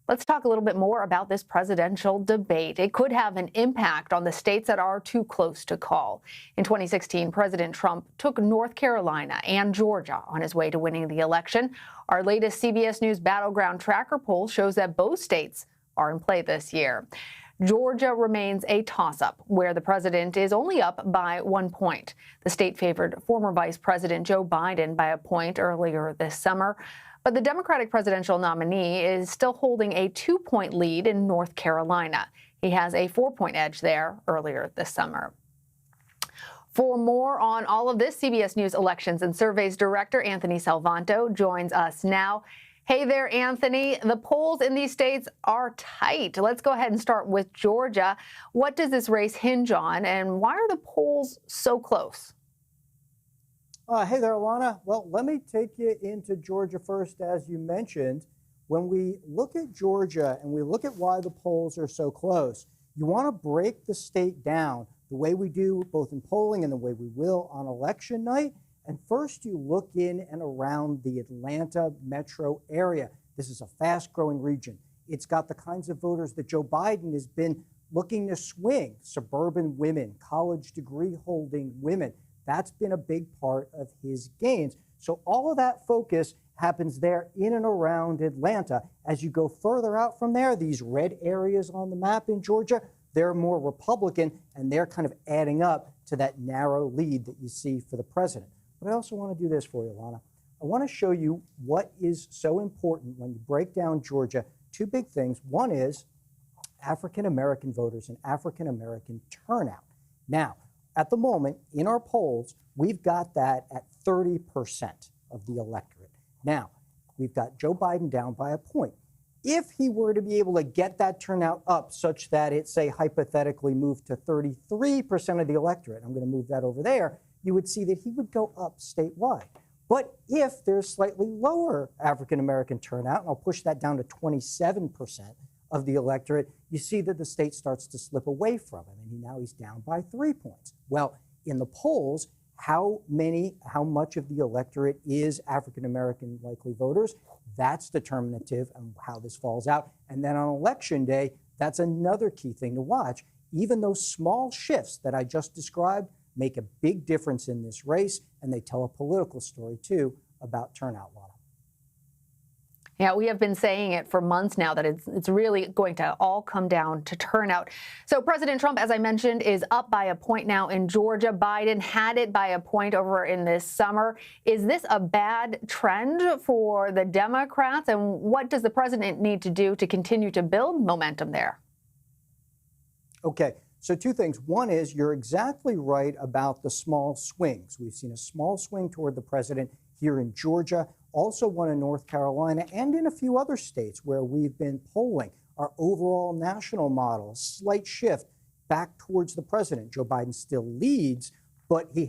Let's talk a little bit more about this presidential debate. It could have an impact on the states that are too close to call. In 2016, President Trump took North Carolina and Georgia on his way to winning the election. Our latest CBS News Battleground Tracker poll shows that both states are in play this year. Georgia remains a toss-up, where the president is only up by 1 point. The state favored former Vice President Joe Biden by a point earlier this summer. But the Democratic presidential nominee is still holding a 2-point lead in North Carolina. He has a 4-point edge there earlier this summer. For more on all of this, CBS News Elections and Surveys Director Anthony Salvanto joins us now. Hey there, Anthony. The polls in these states are tight. Let's go ahead and start with Georgia. What does this race hinge on, and why are the polls so close? Hey there, Alana. Well, let me take you into Georgia first, as you mentioned. When we look at Georgia and we look at why the polls are so close, you want to break the state down the way we do both in polling and the way we will on election night. And first, you look in and around the Atlanta metro area. This is a fast-growing region. It's got the kinds of voters that Joe Biden has been looking to swing: suburban women, college degree-holding women. That's been a big part of his gains. So all of that focus happens there in and around Atlanta. As you go further out from there, these red areas on the map in Georgia, they're more Republican, and they're kind of adding up to that narrow lead that you see for the president. But I also want to do this for you, Lana. I want to show you what is so important when you break down Georgia. Two big things. One is African-American voters and African-American turnout. Now, at the moment, in our polls, we've got that at 30% of the electorate. Now, we've got Joe Biden down by a point. If he were to be able to get that turnout up such that it, say, hypothetically moved to 33% of the electorate, I'm going to move that over there, you would see that he would go up statewide. But if there's slightly lower African-American turnout, and I'll push that down to 27% of the electorate, you see that the state starts to slip away from him, and now he's down by 3 points. Well, in the polls, how much of the electorate is African-American likely voters? That's determinative on how this falls out. And then on election day, that's another key thing to watch. Even those small shifts that I just described make a big difference in this race, and they tell a political story, too, about turnout, Lana. Yeah, we have been saying it for months now that it's really going to all come down to turnout. So President Trump, as I mentioned, is up by a point now in Georgia. Biden had it by a point over in this summer. Is this a bad trend for the Democrats? And what does the president need to do to continue to build momentum there? Okay, so two things. One is you're exactly right about the small swings. We've seen a small swing toward the president here in Georgia, also one in North Carolina, and in a few other states where we've been polling. Our overall national model, a slight shift back towards the president. Joe Biden still leads, but Joe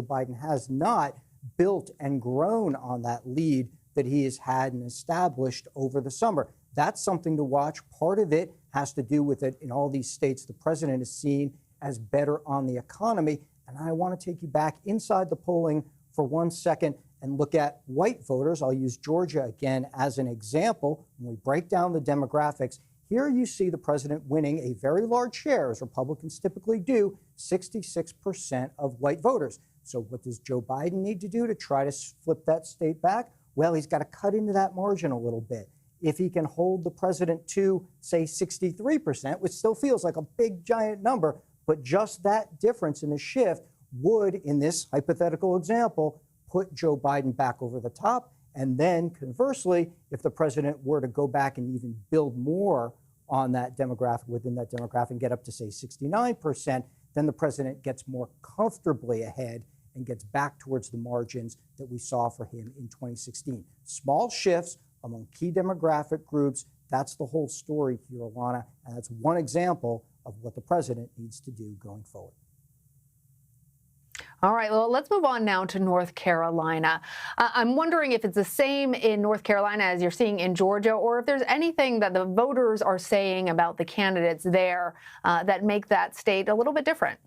Biden has not built and grown on that lead that he has had and established over the summer. That's something to watch. Part of it has to do with it in all these states the president is seen as better on the economy. And I want to take you back inside the polling for 1 second and look at white voters. I'll use Georgia again as an example. When we break down the demographics, here you see the president winning a very large share, as Republicans typically do, 66% of white voters. So what does Joe Biden need to do to try to flip that state back? Well, he's got to cut into that margin a little bit. If he can hold the president to, say, 63%, which still feels like a big, giant number, but just that difference in the shift would, in this hypothetical example, put Joe Biden back over the top. And then conversely, if the president were to go back and even build more on that demographic, within that demographic, and get up to, say, 69%, then the president gets more comfortably ahead and gets back towards the margins that we saw for him in 2016. Small shifts among key demographic groups. That's the whole story here, Alana, and that's one example of what the president needs to do going forward. All right, well, let's move on now to North Carolina. I'm wondering if it's the same in North Carolina as you're seeing in Georgia, or if there's anything that the voters are saying about the candidates there that make that state a little bit different.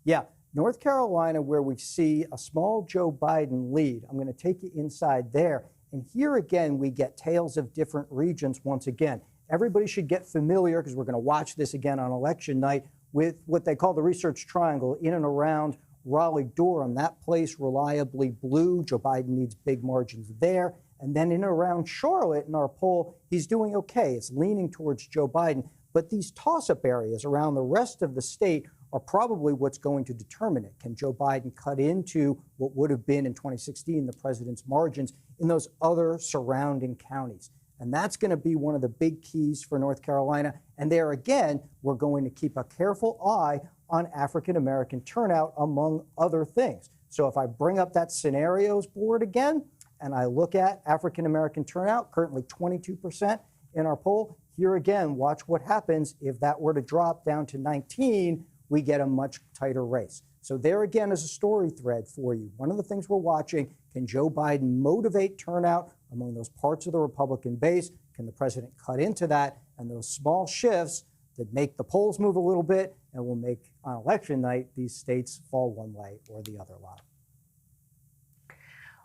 Yeah, North Carolina, where we see a small Joe Biden lead, I'm going to take you inside there. And here again, we get tales of different regions once again. Everybody should get familiar, because we're going to watch this again on election night, with what they call the research triangle in and around Raleigh-Durham. That place reliably blue. Joe Biden needs big margins there. And then in and around Charlotte in our poll, he's doing okay. It's leaning towards Joe Biden. But these toss-up areas around the rest of the state are probably what's going to determine it. Can Joe Biden cut into what would have been in 2016 the president's margins in those other surrounding counties? And that's going to be one of the big keys for North Carolina. And there again, we're going to keep a careful eye on African-American turnout, among other things. So if I bring up that scenarios board again, and I look at African-American turnout, currently 22% in our poll, here again, watch what happens if that were to drop down to 19, we get a much tighter race. So there again is a story thread for you. One of the things we're watching, can Joe Biden motivate turnout among those parts of the Republican base? Can the president cut into that? And those small shifts that make the polls move a little bit and will make on election night these states fall one way or the other lot.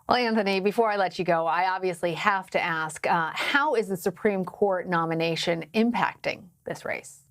Well, Anthony, before I let you go, I obviously have to ask, how is the Supreme Court nomination impacting this race?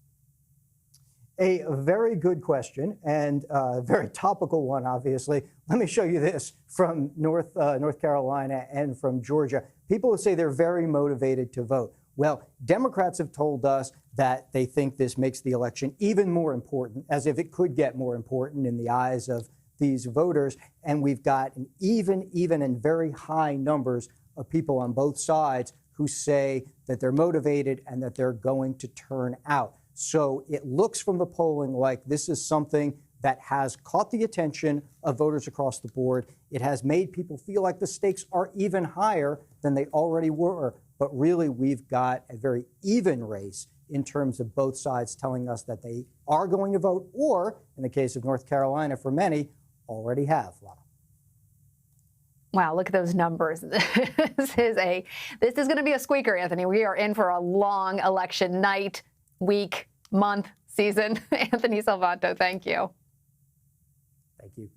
A very good question, and a very topical one, obviously. Let me show you this from North Carolina and from Georgia. People who say they're very motivated to vote. Well, Democrats have told us that they think this makes the election even more important, as if it could get more important in the eyes of these voters. And we've got an even and very high numbers of people on both sides who say that they're motivated and that they're going to turn out. So it looks from the polling like this is something that has caught the attention of voters across the board. It has made people feel like the stakes are even higher than they already were. But really, we've got a very even race in terms of both sides telling us that they are going to vote, or in the case of North Carolina, for many, already have. Wow, look at those numbers. This is going to be a squeaker, Anthony. We are in for a long election night, week, month, season. Anthony Salvanto, thank you. Thank you.